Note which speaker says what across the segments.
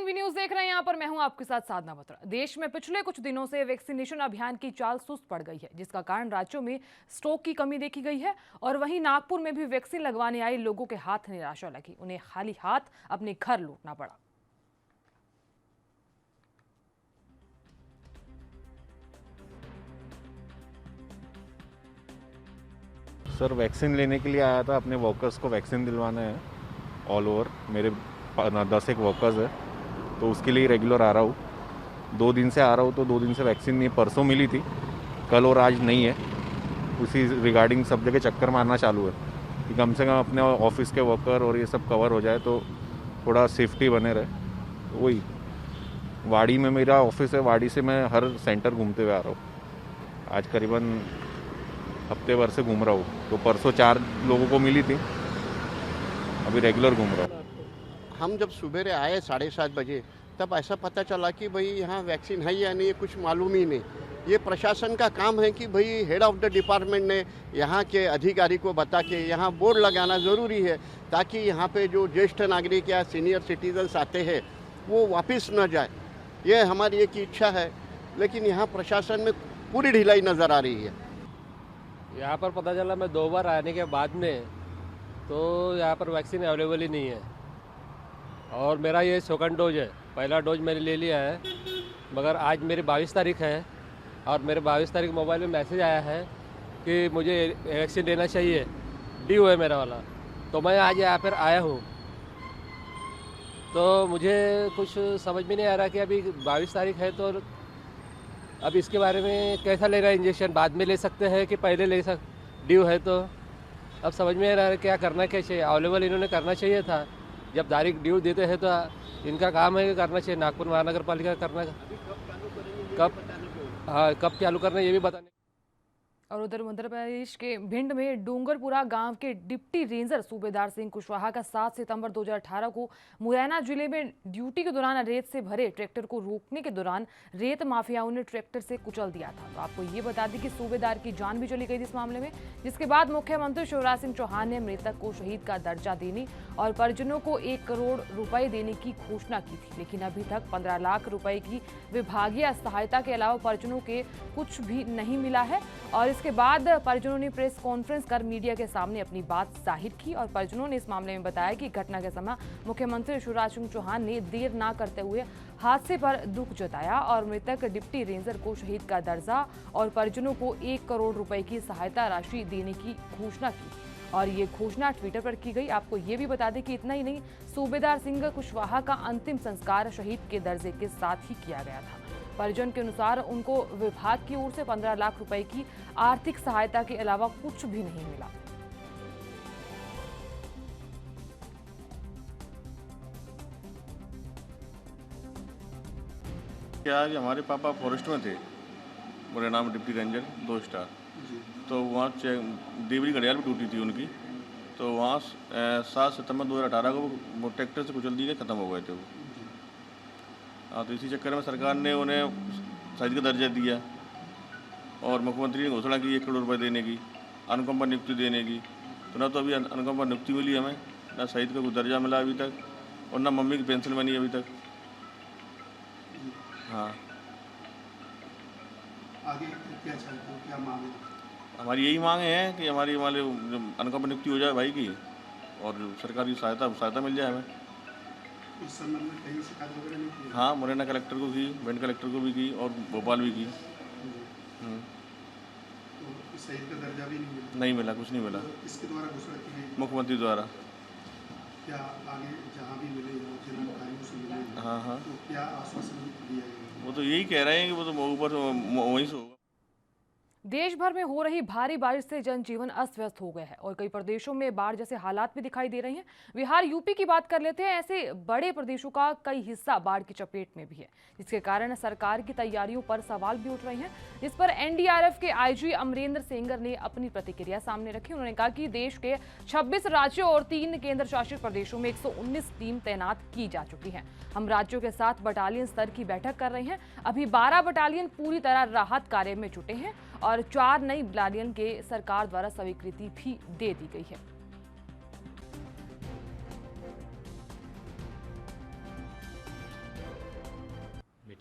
Speaker 1: V news देख रहे हैं। यहाँ पर मैं हूं आपके साथ साधना बत्रा। देश में पिछले कुछ दिनों से वैक्सीनेशन अभियान की चाल सुस्त पड़ गई है, जिसका कारण राज्यों में स्टॉक की कमी देखी गई है। और वहीं नागपुर में भी वैक्सीन लगवाने आए लोगों के हाथ निराशा लगी, उन्हें खाली हाथ अपने घर लौटना पड़ा।
Speaker 2: सर वैक्सीन लेने के लिए आया था, अपने वर्कर्स को वैक्सीन दिलवाना है ऑल ओवर। मेरे 10 एक वर्कर्स है, तो उसके लिए रेगुलर आ रहा हूँ। 2 दिन से आ रहा हूँ, तो 2 दिन से वैक्सीन नहीं, परसों मिली थी, कल और आज नहीं है। उसी रिगार्डिंग सब जगह चक्कर मारना चालू है कि कम से कम अपने ऑफिस के वर्कर और ये सब कवर हो जाए तो थोड़ा सेफ्टी बने रहे। तो वही वाड़ी में मेरा ऑफिस है, वाड़ी से मैं हर सेंटर घूमते हुए आ रहा हूँ। आज करीबन हफ्ते भर से घूम रहा हूँ, तो परसों 4 लोगों को मिली थी, अभी रेगुलर घूम रहा हूँ।
Speaker 3: हम जब सुबह आए 7:30 बजे, तब ऐसा पता चला कि भाई यहाँ वैक्सीन है या नहीं, कुछ मालूम ही नहीं। ये प्रशासन का काम है कि भाई हेड ऑफ द डिपार्टमेंट ने यहाँ के अधिकारी को बता के यहाँ बोर्ड लगाना ज़रूरी है, ताकि यहाँ पे जो ज्येष्ठ नागरिक या सीनियर सिटीजन्स आते हैं वो वापस न जाए। ये हमारी एक इच्छा है, लेकिन यहाँ प्रशासन में पूरी ढिलाई नज़र आ रही है।
Speaker 4: यहाँ पर पता चला मैं 2 बार आने के बाद में, तो यहाँ पर वैक्सीन अवेलेबल ही नहीं है। और मेरा ये 2nd डोज है, पहला डोज मैंने ले लिया है, मगर आज मेरी 22 तारीख है और मेरे 22 तारीख मोबाइल में मैसेज आया है कि मुझे वैक्सीन लेना चाहिए, ड्यू है मेरा वाला। तो मैं आज यहाँ पर आया हूँ, तो मुझे कुछ समझ में नहीं आ रहा कि अभी 22 तारीख है, तो अब इसके बारे में कैसा लेना है इंजेक्शन, बाद में ले सकते हैं कि पहले ले ड्यू है तो अब समझ में आ रहा है क्या करना क्या चाहिए। अवेलेबल इन्होंने करना चाहिए था, जब तारीख ड्यू देते हैं तो इनका काम है कि करना चाहिए। नागपुर महानगर पालिका करना कब चालू करना ये भी बताने।
Speaker 1: और उधर मध्य प्रदेश के भिंड में डूंगरपुरा गांव के डिप्टी रेंजर सूबेदार सिंह कुशवाहा का 7 सितंबर 2018 को मुरैना जिले में ड्यूटी के दौरान रेत से भरे ट्रैक्टर को रोकने के दौरान रेत माफियाओं ने ट्रैक्टर से कुचल दिया था। तो आपको ये बता दें कि सूबेदार की जान भी चली गई थी इस मामले में, जिसके बाद मुख्यमंत्री शिवराज सिंह चौहान ने मृतक को शहीद का दर्जा देने और परिजनों को 1 करोड़ रुपए देने की घोषणा की थी। लेकिन अभी तक 15 लाख रुपए की विभागीय सहायता के अलावा परिजनों के कुछ भी नहीं मिला है। और इसके बाद परिजनों ने प्रेस कॉन्फ्रेंस कर मीडिया के सामने अपनी बात जाहिर की और परिजनों ने इस मामले में बताया कि घटना के समय मुख्यमंत्री शिवराज सिंह चौहान ने देर ना करते हुए हादसे पर दुख जताया और मृतक डिप्टी रेंजर को शहीद का दर्जा और परिजनों को 1 करोड़ रुपए की सहायता राशि देने की घोषणा की। और ये घोषणा ट्विटर पर की गई। आपको ये भी बता दें कि इतना ही नहीं, सूबेदार सिंह कुशवाहा का अंतिम संस्कार शहीद के दर्जे के साथ ही किया गया था। परिजन के अनुसार उनको विभाग की ओर से 15 लाख रुपए की आर्थिक सहायता के अलावा कुछ भी नहीं मिला।
Speaker 5: क्या कि हमारे पापा फॉरेस्ट में थे, मेरे नाम डिप्टी रेंजर 2 स्टार। तो वहाँ देवरी घड़ियाल भी टूटी थी उनकी, तो वहाँ 7 सितंबर 2018 को वो ट्रैक्टर से कुचल दिए, ख़त्म हो गए थे वो। हाँ, तो इसी चक्कर में सरकार ने उन्हें शहीद का दर्जा दिया और मुख्यमंत्री ने घोषणा की 1 करोड़ रुपए देने की, अनुकंपा नियुक्ति देने की। तो ना तो अभी अनुकंपा नियुक्ति मिली हमें, ना शहीद का कोई दर्जा मिला अभी तक, और ना मम्मी की पेंशन बनी अभी तक। हाँ,
Speaker 6: आगे क्या चाहते हो, क्या मांग है?
Speaker 5: हमारी यही मांग है कि हमारी अनुकंपा नियुक्ति हो जाए भाई की, और सरकारी सहायता मिल जाए हमें।
Speaker 6: इस संबंध में कहीं शिकायत वगैरह नहीं की?
Speaker 5: हाँ, मुरैना कलेक्टर को की, भिंड कलेक्टर को भी की और भोपाल भी की।
Speaker 6: तो शहीद का दर्जा भी नहीं मिला?
Speaker 5: नहीं मिला, कुछ नहीं मिला।
Speaker 6: तो किसके द्वारा घोषणा की गई?
Speaker 5: मुख्यमंत्री द्वारा।
Speaker 6: क्या आगे जहाँ भी मिले जिन अधिकारियों से मिले,
Speaker 5: हाँ,
Speaker 6: तो क्या आश्वासन दिया गया?
Speaker 5: वो तो यही कह रहे हैं कि वो तो ऊपर वहीं से होगा।
Speaker 1: देश भर में हो रही भारी बारिश से जनजीवन अस्त व्यस्त हो गया है और कई प्रदेशों में बाढ़ जैसे हालात भी दिखाई दे रहे हैं। बिहार, यूपी की बात कर लेते हैं। ऐसे बड़े प्रदेशों का कई हिस्सा बाढ़ की चपेट में भी है, जिसके कारण सरकार की तैयारियों पर सवाल भी उठ रहे हैं, जिस पर एनडीआरएफ के आईजी अमरेंद्र सेंगर ने अपनी प्रतिक्रिया सामने रखी। उन्होंने कहा कि देश के 26 राज्यों और 3 केंद्र शासित प्रदेशों में 119 टीम तैनात की जा चुकी है। हम राज्यों के साथ बटालियन स्तर की बैठक कर रहे हैं। अभी 12 बटालियन पूरी तरह राहत कार्य में जुटे हैं और 4 नई बटालियन के सरकार द्वारा स्वीकृति भी दे दी गई है।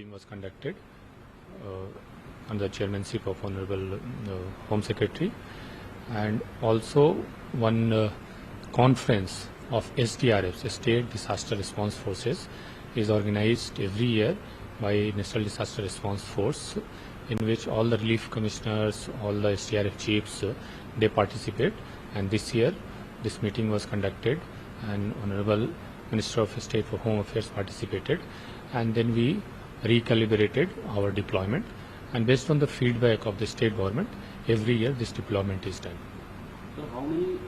Speaker 7: meeting was conducted under the chairmanship of Honorable Home Secretary, and also one conference of SDRFs, State Disaster Response Forces, is organized every year by National Disaster Response Force, in which all the relief commissioners, all the SDRF chiefs, they participate. And this year, this meeting was conducted, and Honorable Minister of State for Home Affairs participated, and then we recalibrated our deployment. And based on the feedback of the state government, every year this deployment is done.
Speaker 8: So how many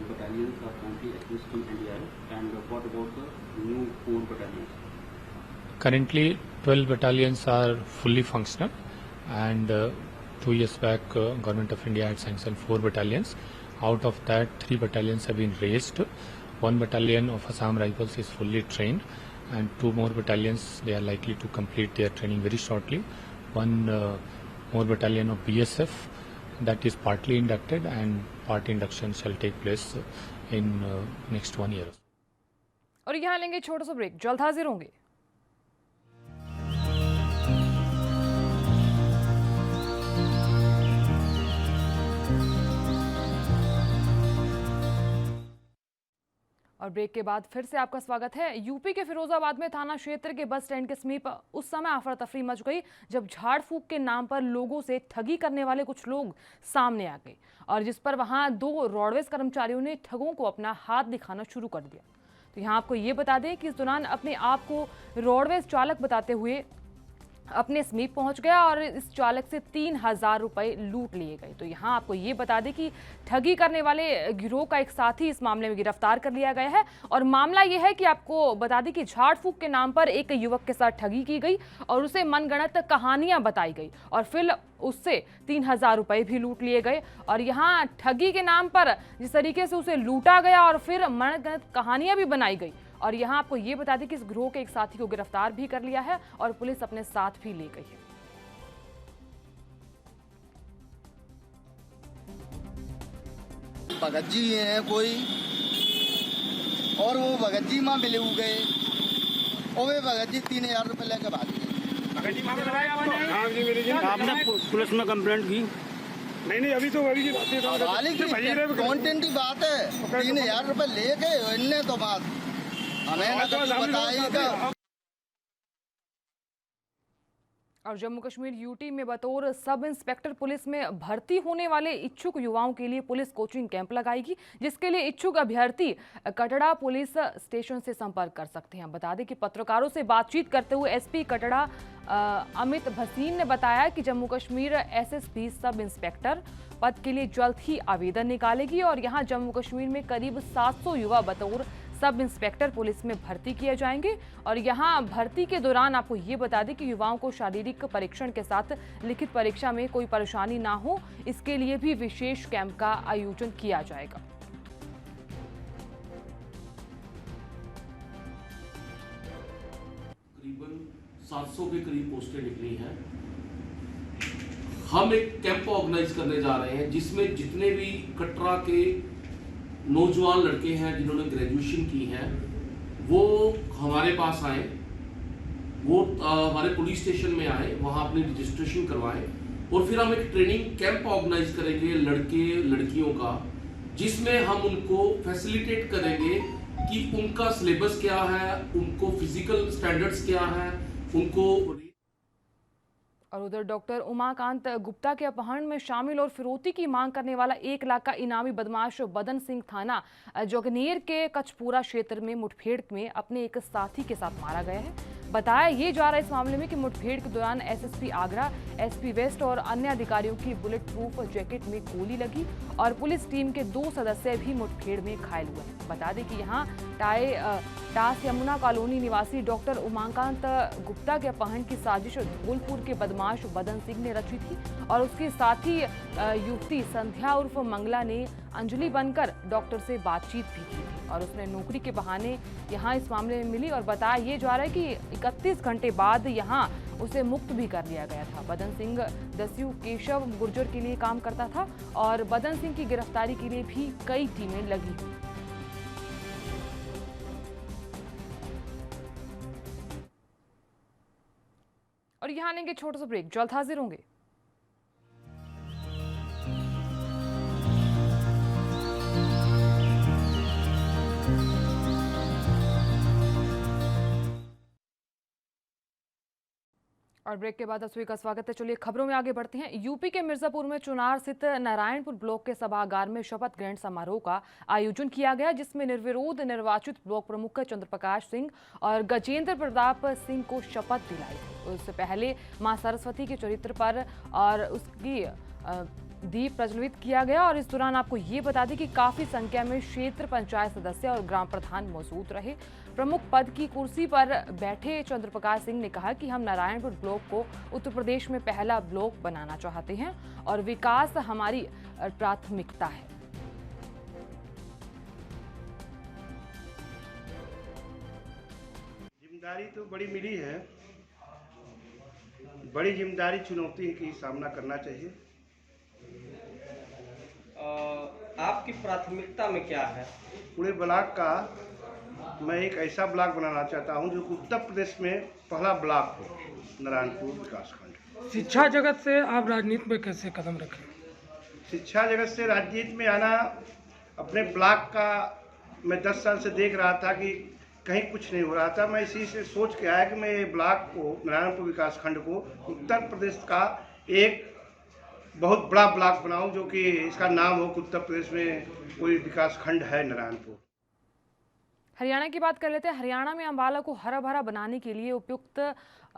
Speaker 8: battalions are currently existing in NDRF, and what about the new 4 battalions?
Speaker 7: Currently, 12 battalions are fully functional, and 2 years back, Government of India had sanctioned 4 battalions. Out of that, 3 battalions have been raised. 1 battalion of Assam Rifles is fully trained, and 2 more battalions, they are likely to complete their training very shortly. 1 more battalion of BSF, that is partly inducted, and part induction shall take place in next 1 year.
Speaker 1: और यहाँ लेंगे छोटा सा break, जल्द हाजिर होंगे। और break के बाद फिर से आपका स्वागत है। यूपी के फिरोजाबाद में थाना क्षेत्र के बस स्टैंड के समीप उस समय अफरा तफरी मच गई जब झाड़ फूक के नाम पर लोगों से ठगी करने वाले कुछ लोग सामने आ गए, और जिस पर वहां 2 रोडवेज कर्मचारियों ने ठगों को अपना हाथ दिखाना शुरू कर दिया। तो यहाँ आपको ये बता दें कि इस दौरान अपने आप को रोडवेज चालक बताते हुए अपने समीप पहुंच गया और इस चालक से 3000 रुपए लूट लिए गए। तो यहाँ आपको ये बता दें कि ठगी करने वाले गिरोह का एक साथी इस मामले में गिरफ्तार कर लिया गया है। और मामला ये है कि आपको बता दें कि झाड़ फूक के नाम पर एक युवक के साथ ठगी की गई और उसे मनगढ़ंत कहानियां बताई गई और फिर उससे 3000 रुपए भी लूट लिए गए। और यहाँ ठगी के नाम पर जिस तरीके से उसे लूटा गया और फिर मनगढ़ंत कहानियां भी बनाई गई। और यहाँ आपको ये बता दें कि इस गिरोह के एक साथी को गिरफ्तार भी कर लिया है और पुलिस अपने साथ भी ले गई है।
Speaker 9: भगत जी हैं कोई, और वो भगत जी माँ मिले हुए गए, और वे भगत जी 3000 रुपये लेके भाग गए।
Speaker 10: आपने पुलिस में कंप्लेंट की? नहीं अभी तो अभी की बात
Speaker 9: कंटेंट की बात है। 3000 रुपये ले गए इनने, तो बात हमें बताइएगा।
Speaker 1: और जम्मू कश्मीर यूटी में बतौर सब इंस्पेक्टर पुलिस में भर्ती होने वाले इच्छुक युवाओं के लिए पुलिस कोचिंग कैंप लगाएगी, जिसके लिए इच्छुक अभ्यर्थी कटड़ा पुलिस स्टेशन से संपर्क कर सकते हैं। बता दें कि पत्रकारों से बातचीत करते हुए एसपी कटड़ा अमित भसीन ने बताया कि Jammu Kashmir SSP sub inspector पद के लिए जल्द ही आवेदन निकालेगी और यहाँ जम्मू कश्मीर में करीब 700 युवा बतौर सब इंस्पेक्टर पुलिस में भर्ती किए जाएंगे। और यहाँ भर्ती के दौरान आपको ये बता दें कि युवाओं को शारीरिक परीक्षण के साथ लिखित परीक्षा में कोई परेशानी ना हो, इसके लिए भी विशेष कैंप का आयोजन किया जाएगा।
Speaker 11: करीबन 700 के करीब पोस्टें निकली हैं। हम एक कैंप ऑर्गेनाइज करने जा रहे हैं जिसमें जितने भी कटरा के नौजवान लड़के हैं जिन्होंने ग्रेजुएशन की है वो हमारे पास आए, वो हमारे पुलिस स्टेशन में आए, वहाँ अपनी रजिस्ट्रेशन करवाएं और फिर हम एक ट्रेनिंग कैंप ऑर्गेनाइज करेंगे लड़के लड़कियों का, जिसमें हम उनको फैसिलिटेट करेंगे कि उनका सिलेबस क्या है, उनको फिजिकल स्टैंडर्ड्स क्या है, उनको।
Speaker 1: और उधर डॉक्टर उमाकांत गुप्ता के अपहरण में शामिल और फिरौती की मांग करने वाला 1 लाख का इनामी बदमाश बदन सिंह थाना जोगनेर के कचपूरा क्षेत्र में मुठभेड़ में अपने एक साथी के साथ मारा गया है। बताया ये जा रहा है इस मामले में कि मुठभेड़ के दौरान एसएसपी आगरा, एसपी वेस्ट और अन्य अधिकारियों की बुलेट प्रूफ जैकेट में गोली लगी और पुलिस टीम के 2 सदस्य भी मुठभेड़ में घायल हुए हैं। बता दें कि यहाँ टास यमुना कॉलोनी निवासी डॉक्टर उमाकांत गुप्ता के अपहरण की साजिश धौलपुर के बदमाश बदन सिंह ने रची थी और उसके साथी युवती संध्या उर्फ मंगला ने अंजलि बनकर डॉक्टर से बातचीत भी की थी और उसने नौकरी के बहाने यहाँ इस मामले में मिली। और बताया ये जा रहा है कि 31 घंटे बाद यहाँ उसे मुक्त भी कर लिया गया था। बदन सिंह दस्यू केशव गुर्जर के लिए काम करता था और बदन सिंह की गिरफ्तारी के लिए भी कई टीमें लगी हुई। और यहाँ लेंगे छोटा सा ब्रेक, जल्द हाजिर होंगे। और ब्रेक के बाद तस्वीर का स्वागत है। चलिए खबरों में आगे बढ़ते हैं। यूपी के मिर्जापुर में चुनार स्थित नारायणपुर ब्लॉक के सभागार में शपथ ग्रहण समारोह का आयोजन किया गया, जिसमें निर्विरोध निर्वाचित ब्लॉक प्रमुख चंद्रप्रकाश सिंह और गजेंद्र प्रताप सिंह को शपथ दिलाई। उससे पहले मां सरस्वती के चरित्र पर और उसकी दीप प्रज्वलित किया गया। और इस दौरान आपको ये बता दें कि काफी संख्या में क्षेत्र पंचायत सदस्य और ग्राम प्रधान मौजूद रहे। प्रमुख पद की कुर्सी पर बैठे चंद्रप्रकाश सिंह ने कहा कि हम नारायणपुर ब्लॉक को उत्तर प्रदेश में पहला ब्लॉक बनाना चाहते हैं और विकास हमारी प्राथमिकता है।
Speaker 6: जिम्मेदारी तो बड़ी मिली है, बड़ी जिम्मेदारी चुनौती की सामना करना चाहिए।
Speaker 12: आपकी प्राथमिकता में क्या है?
Speaker 6: पूरे ब्लॉक का मैं एक ऐसा ब्लॉक बनाना चाहता हूं जो उत्तर प्रदेश में पहला ब्लॉक हो, नारायणपुर विकासखंड।
Speaker 10: शिक्षा जगत से आप राजनीति में कैसे कदम रखें?
Speaker 6: शिक्षा जगत से राजनीति में आना, अपने ब्लॉक का मैं 10 साल से देख रहा था कि कहीं कुछ नहीं हो रहा था। मैं इसी से सोच के आया कि मैं ये ब्लॉक को, नारायणपुर विकासखंड को उत्तर प्रदेश का एक बहुत बड़ा ब्लॉक बनाऊं, जो कि इसका नाम हो कि उत्तर प्रदेश में कोई विकासखंड है नारायणपुर।
Speaker 1: हरियाणा की बात कर लेते हैं। हरियाणा में अंबाला को हरा भरा बनाने के लिए उपायुक्त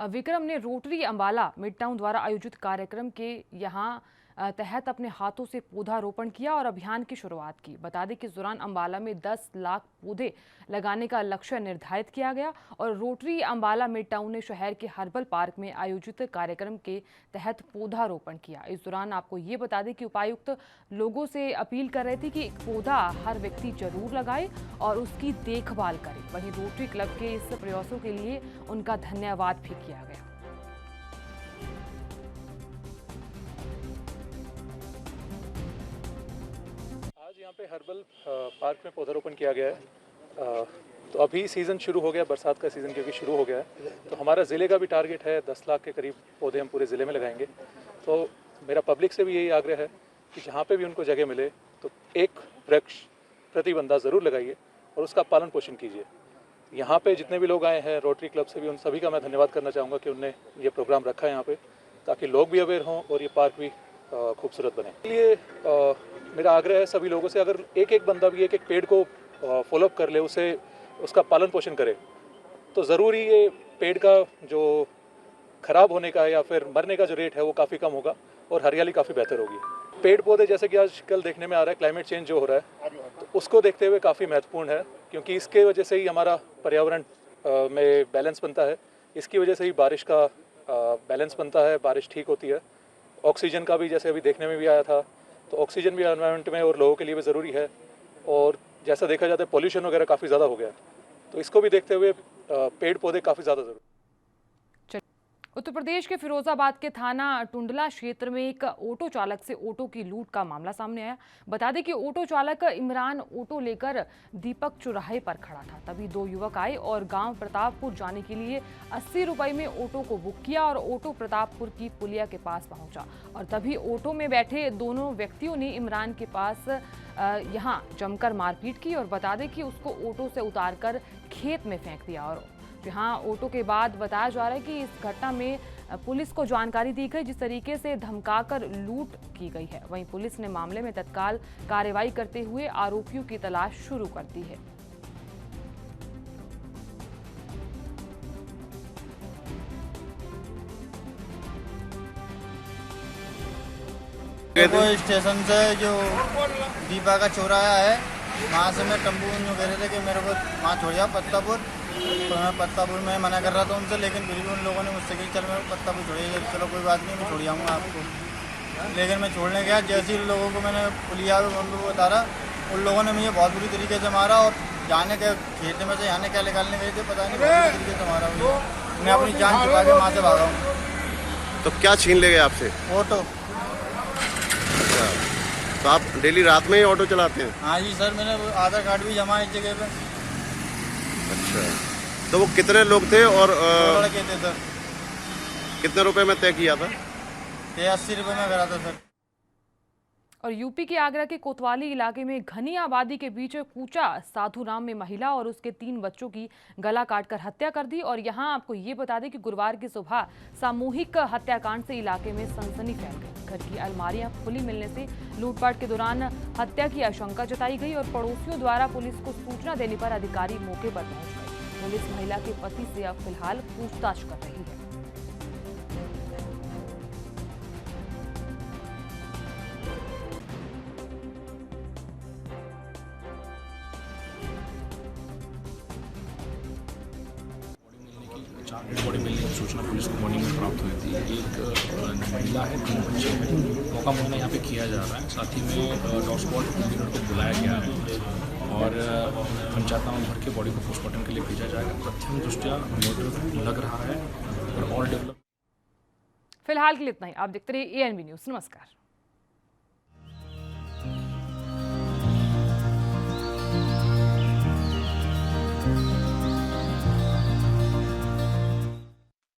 Speaker 1: विक्रम ने रोटरी अंबाला मिड टाउन द्वारा आयोजित कार्यक्रम के यहां तहत अपने हाथों से पौधारोपण किया और अभियान की शुरुआत की। बता दें कि इस दौरान अंबाला में 10 लाख पौधे लगाने का लक्ष्य निर्धारित किया गया और रोटरी अंबाला मिड टाउन ने शहर के हर्बल पार्क में आयोजित कार्यक्रम के तहत पौधारोपण किया। इस दौरान आपको ये बता दें कि उपायुक्त लोगों से अपील कर रहे थे कि एक पौधा हर व्यक्ति जरूर लगाए और उसकी देखभाल करे। वहीं रोटरी क्लब के इस प्रयासों के लिए उनका धन्यवाद भी किया गया।
Speaker 13: यहाँ पे हर्बल पार्क में पौधारोपण किया गया है। तो अभी सीज़न शुरू हो गया, बरसात का सीज़न क्योंकि शुरू हो गया है, तो हमारा ज़िले का भी टारगेट है 10 लाख के करीब पौधे हम पूरे ज़िले में लगाएंगे। तो मेरा पब्लिक से भी यही आग्रह है कि जहाँ पे भी उनको जगह मिले तो एक वृक्ष प्रति बंदा ज़रूर लगाइए और उसका पालन पोषण कीजिए। यहाँ पे जितने भी लोग आए हैं रोटरी क्लब से भी, उन सभी का मैं धन्यवाद करना चाहूँगा कि उनने ये प्रोग्राम रखा है यहाँ पे, ताकि लोग भी अवेयर हों और ये पार्क भी खूबसूरत बने। इसलिए मेरा आग्रह है सभी लोगों से, अगर एक एक बंदा भी एक एक पेड़ को फॉलोअप कर ले, उसे उसका पालन पोषण करे, तो ज़रूर ही ये पेड़ का जो ख़राब होने का या फिर मरने का जो रेट है वो काफ़ी कम होगा और हरियाली काफ़ी बेहतर होगी। पेड़ पौधे जैसे कि आजकल देखने में आ रहा है, क्लाइमेट चेंज जो हो रहा है, तो उसको देखते हुए काफ़ी महत्वपूर्ण है, क्योंकि इसके वजह से ही हमारा पर्यावरण में बैलेंस बनता है। इसकी वजह से ही बारिश का बैलेंस बनता है, बारिश ठीक होती है। ऑक्सीजन का भी जैसे अभी देखने में भी आया था, तो ऑक्सीजन भी एनवायरनमेंट में और लोगों के लिए भी ज़रूरी है। और जैसा देखा जाता है पॉल्यूशन वगैरह काफ़ी ज़्यादा हो गया है, तो इसको भी देखते हुए पेड़ पौधे काफ़ी ज़्यादा ज़रूरी।
Speaker 1: उत्तर प्रदेश के फिरोजाबाद के थाना टुंडला क्षेत्र में एक ऑटो चालक से ऑटो की लूट का मामला सामने आया। बता दें कि ऑटो चालक इमरान ऑटो लेकर दीपक चौराहे पर खड़ा था। तभी दो युवक आए और गांव प्रतापपुर जाने के लिए 80 रुपए में ऑटो को बुक किया और ऑटो प्रतापपुर की पुलिया के पास पहुंचा और तभी ऑटो में बैठे दोनों व्यक्तियों ने इमरान के पास यहां जमकर मारपीट की और बता दें कि उसको ऑटो से उतारकर खेत में फेंक दिया। और जहां ऑटो के बाद बताया जा रहा है कि इस घटना में पुलिस को जानकारी दी गई, जिस तरीके से धमकाकर लूट की गई है। वहीं पुलिस ने मामले में तत्काल कार्रवाई करते हुए आरोपियों की तलाश शुरू कर दी है।
Speaker 9: स्टेशन से जो दीपा का चौराहा है, वहाँ से मैं तंबू कह रहे थे कि मेरे को वहाँ छोड़ जाओ पत्तापुर, तो मैं पत्तापुर में मना कर रहा था उनसे, लेकिन फिर भी उन लोगों ने मुझसे कही चल मैं पत्तापुर छोड़िए, चलो कोई बात नहीं मैं छोड़ जाऊँगा आपको। लेकिन मैं छोड़ने गया, जैसे ही लोगों को मैंने पुलिया को बता रहा, उन लोगों ने मुझे बहुत बुरी तरीके से मारा और जाने के खेत में से यहाँ क्या निकालने गए थे पता नहीं, बहुत बुरी तरीके से मारा मुझे। मैं अपनी जान छुपा के वहाँ से भागा हूँ।
Speaker 3: तो क्या छीन ले गए आपसे?
Speaker 9: ऑटो।
Speaker 3: तो आप डेली रात में ही ऑटो चलाते हैं?
Speaker 9: हाँ जी सर, मैंने आधार कार्ड भी जमा है इस जगह पे।
Speaker 3: अच्छा, तो वो कितने लोग थे? और
Speaker 9: लड़के थे सर।
Speaker 3: कितने रुपए में तय किया था?
Speaker 9: ये 80 रुपये में करा था सर।
Speaker 1: और यूपी के आगरा के कोतवाली इलाके में घनी आबादी के बीच कूचा साधु नाम में महिला और उसके 3 बच्चों की गला काटकर हत्या कर दी। और यहां आपको ये बता दें कि गुरुवार की सुबह सामूहिक हत्याकांड से इलाके में सनसनी फैल गई। घर की अलमारियां खुली मिलने से लूटपाट के दौरान हत्या की आशंका जताई गई और पड़ोसियों द्वारा पुलिस को सूचना देने पर अधिकारी मौके पर पहुंच गए। पुलिस महिला के पति से अब फिलहाल पूछताछ कर रही है।
Speaker 14: बॉडी मिलने की सूचना पुलिस को मॉर्निंग में प्राप्त हुई थी। एक महिला है, 3 बच्चे हैं। मौका मुआयना यहाँ पे किया जा रहा है। साथ ही में डॉग स्क्वाड यूनिट को बुलाया गया है और पंचायत भर के बॉडी को पोस्टमार्टम के लिए भेजा जाएगा। प्रथम दृष्टया मर्डर लग रहा है और डेवलप।
Speaker 1: फिलहाल के लिए इतना ही। आप देखते रहिए ANB न्यूज़। नमस्कार।